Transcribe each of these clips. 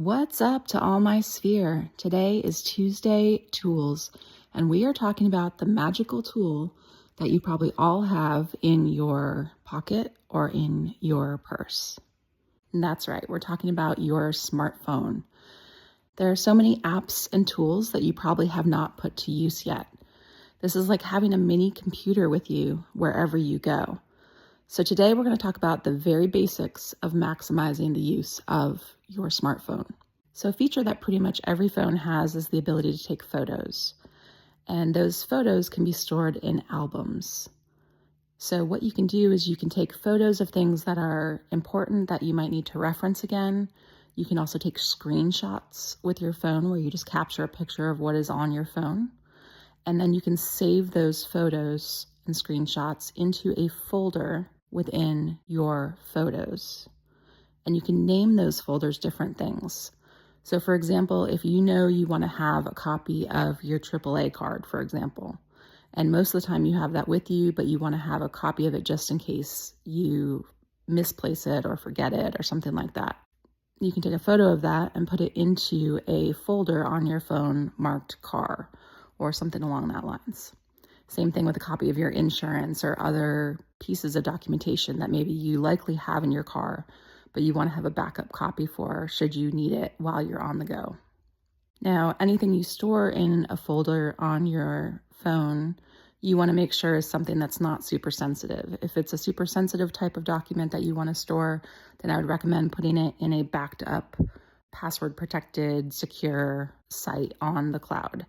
What's up to all my sphere? Today is Tuesday Tools, and we are talking about the magical tool that you probably all have in your pocket or in your purse. And that's right, we're talking about your smartphone. There are so many apps and tools that you probably have not put to use yet. This is like having a mini computer with you wherever you go. So today we're going to talk about the very basics of maximizing the use of your smartphone. So a feature that pretty much every phone has is the ability to take photos. And those photos can be stored in albums. So what you can do is you can take photos of things that are important that you might need to reference again. You can also take screenshots with your phone where you just capture a picture of what is on your phone. And then you can save those photos and screenshots into a folder within your photos. And you can name those folders different things. So for example, if you know you want to have a copy of your AAA card, for example, and most of the time you have that with you, but you want to have a copy of it just in case you misplace it or forget it or something like that. You can take a photo of that and put it into a folder on your phone marked car or something along that lines. Same thing with a copy of your insurance or other pieces of documentation that maybe you likely have in your car, but you want to have a backup copy for should you need it while you're on the go. Now, anything you store in a folder on your phone, you want to make sure is something that's not super sensitive. If it's a super sensitive type of document that you want to store, then I would recommend putting it in a backed up, password protected, secure site on the cloud,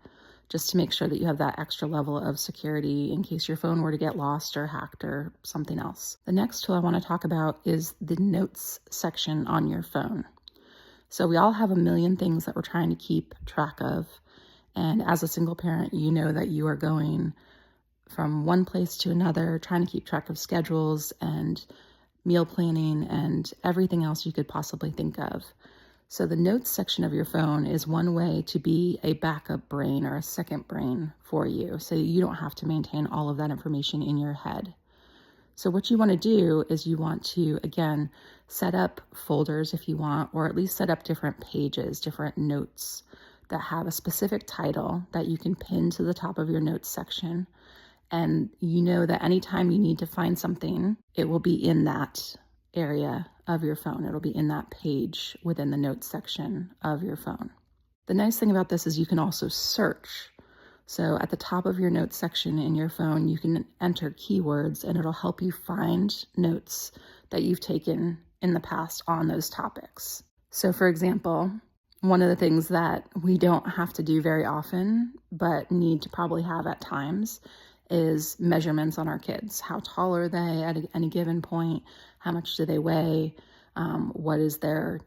just to make sure that you have that extra level of security in case your phone were to get lost or hacked or something else. The next tool I want to talk about is the notes section on your phone. So we all have a million things that we're trying to keep track of. And as a single parent, you know that you are going from one place to another, trying to keep track of schedules and meal planning and everything else you could possibly think of. So the notes section of your phone is one way to be a backup brain or a second brain for you, so you don't have to maintain all of that information in your head. So what you want to do is you want to, again, set up folders if you want, or at least set up different pages, different notes that have a specific title that you can pin to the top of your notes section. And you know that anytime you need to find something, it will be in that area of your phone. It'll be in that page within the notes section of your phone. The nice thing about this is you can also search. So at the top of your notes section in your phone, you can enter keywords and it'll help you find notes that you've taken in the past on those topics. So for example, one of the things that we don't have to do very often, but need to probably have at times, is measurements on our kids. How tall are they at any given point? How much do they weigh? What is their,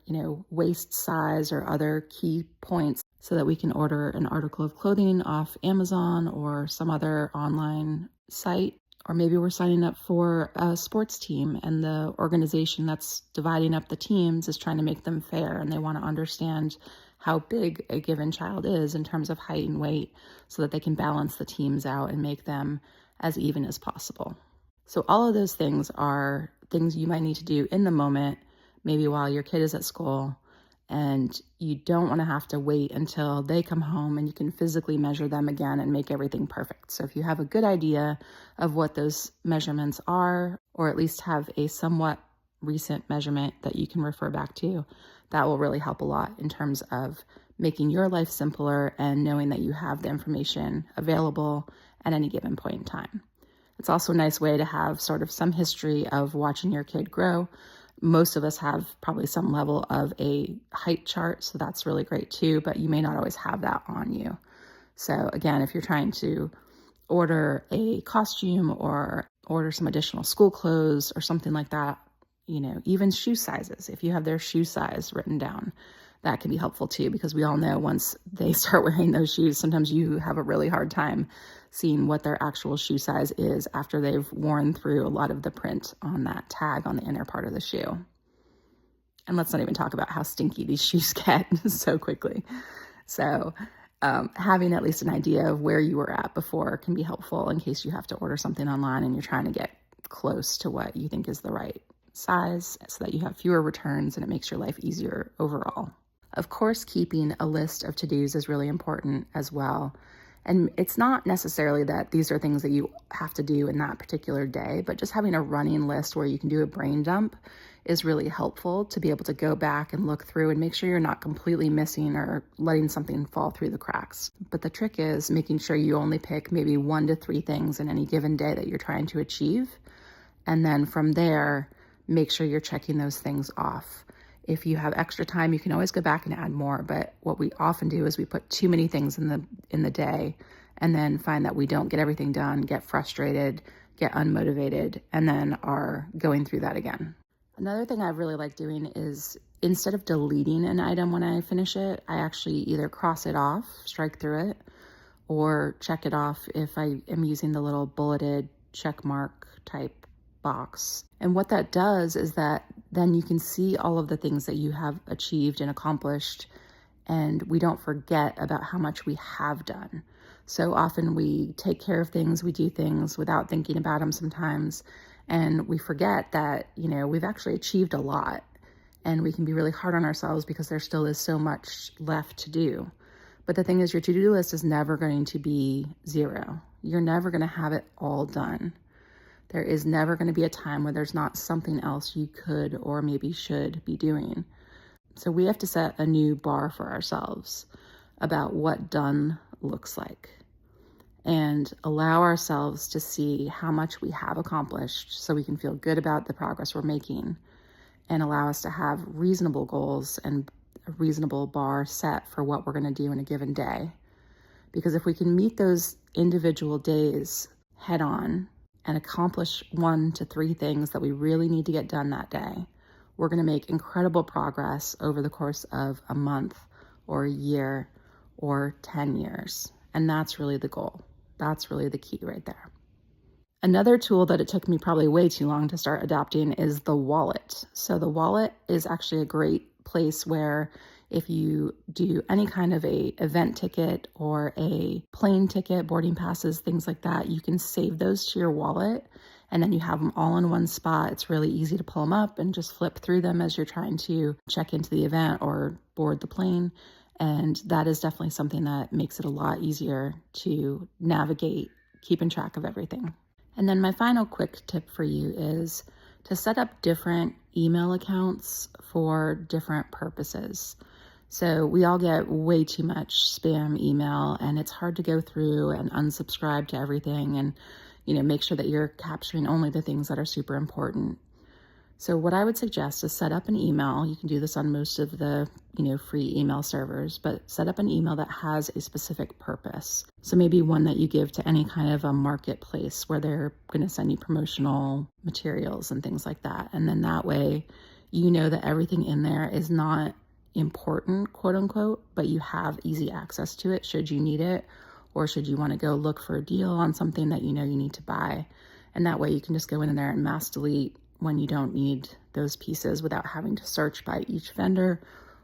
waist size or other key points so that we can order an article of clothing off Amazon or some other online site. Or maybe we're signing up for a sports team and the organization that's dividing up the teams is trying to make them fair and they want to understand how big a given child is in terms of height and weight so that they can balance the teams out and make them as even as possible. So all of those things are things you might need to do in the moment, maybe while your kid is at school, and you don't want to have to wait until they come home and you can physically measure them again and make everything perfect. So if you have a good idea of what those measurements are, or at least have a somewhat recent measurement that you can refer back to, that will really help a lot in terms of making your life simpler and knowing that you have the information available at any given point in time. It's also a nice way to have sort of some history of watching your kid grow. Most of us have probably some level of a height chart, so that's really great too, but you may not always have that on you. So again, if you're trying to order a costume or order some additional school clothes or something like that, even shoe sizes, if you have their shoe size written down, that can be helpful too, because we all know once they start wearing those shoes, sometimes you have a really hard time seeing what their actual shoe size is after they've worn through a lot of the print on that tag on the inner part of the shoe. And let's not even talk about how stinky these shoes get so quickly. So having at least an idea of where you were at before can be helpful in case you have to order something online and you're trying to get close to what you think is the right size so that you have fewer returns and it makes your life easier overall. Of course, keeping a list of to-dos is really important as well. And it's not necessarily that these are things that you have to do in that particular day, but just having a running list where you can do a brain dump is really helpful to be able to go back and look through and make sure you're not completely missing or letting something fall through the cracks. But the trick is making sure you only pick maybe 1 to 3 things in any given day that you're trying to achieve. And then from there, make sure you're checking those things off. If you have extra time, you can always go back and add more. But what we often do is we put too many things in the day and then find that we don't get everything done, get frustrated, get unmotivated, and then are going through that again. Another thing I really like doing is instead of deleting an item when I finish it, I actually either cross it off, strike through it, or check it off if I am using the little bulleted check mark type box. And what that does is that then you can see all of the things that you have achieved and accomplished, and we don't forget about how much we have done. So often we take care of things, we do things without thinking about them sometimes, and we forget that, we've actually achieved a lot, and we can be really hard on ourselves because there still is so much left to do. But the thing is, your to-do list is never going to be 0. You're never going to have it all done. There is never going to be a time where there's not something else you could or maybe should be doing. So we have to set a new bar for ourselves about what done looks like and allow ourselves to see how much we have accomplished so we can feel good about the progress we're making and allow us to have reasonable goals and a reasonable bar set for what we're going to do in a given day. Because if we can meet those individual days head on and accomplish 1 to 3 things that we really need to get done that day, we're going to make incredible progress over the course of a month or a year or 10 years. And that's really the goal. That's really the key right there. Another tool that it took me probably way too long to start adopting is the wallet. So the wallet is actually a great place where if you do any kind of a event ticket or a plane ticket, boarding passes, things like that, you can save those to your wallet and then you have them all in one spot. It's really easy to pull them up and just flip through them as you're trying to check into the event or board the plane. And that is definitely something that makes it a lot easier to navigate, keeping track of everything. And then my final quick tip for you is to set up different email accounts for different purposes. So we all get way too much spam email and it's hard to go through and unsubscribe to everything and, make sure that you're capturing only the things that are super important. So what I would suggest is set up an email. You can do this on most of the, free email servers, but set up an email that has a specific purpose. So maybe one that you give to any kind of a marketplace where they're going to send you promotional materials and things like that. And then that way, that everything in there is not important, quote unquote, but you have easy access to it should you need it, or should you want to go look for a deal on something that you need to buy. And that way you can just go in there and mass delete when you don't need those pieces without having to search by each vendor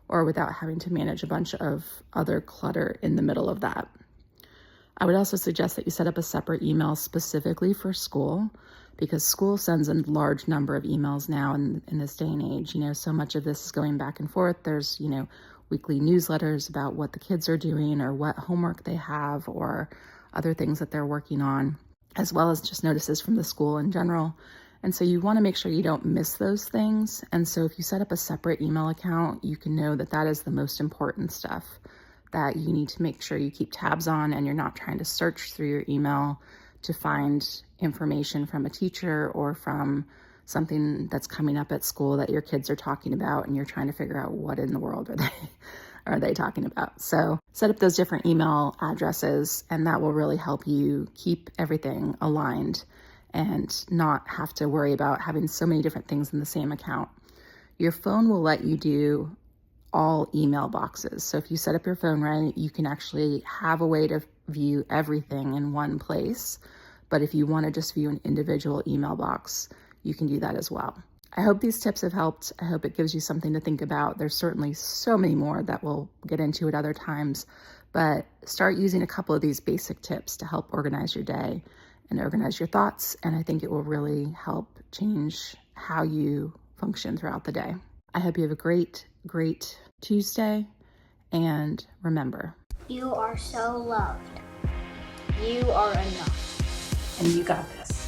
or without having to manage a bunch of other clutter in the middle of that. I would also suggest that you set up a separate email specifically for school, because school sends a large number of emails now in this day and age. So much of this is going back and forth. There's, weekly newsletters about what the kids are doing or what homework they have or other things that they're working on, as well as just notices from the school in general. And so you want to make sure you don't miss those things. And so if you set up a separate email account, you can know that that is the most important stuff that you need to make sure you keep tabs on, and you're not trying to search through your email to find information from a teacher or from something that's coming up at school that your kids are talking about, and you're trying to figure out what in the world are they talking about. So set up those different email addresses, and that will really help you keep everything aligned and not have to worry about having so many different things in the same account. Your phone will let you do all email boxes. So if you set up your phone right, you can actually have a way to view everything in one place. But if you want to just view an individual email box, you can do that as well. I hope these tips have helped. I hope it gives you something to think about. There's certainly so many more that we'll get into at other times, but start using a couple of these basic tips to help organize your day and organize your thoughts. And I think it will really help change how you function throughout the day. I hope you have a great Tuesday. And remember, you are so loved. You are enough. and you got this.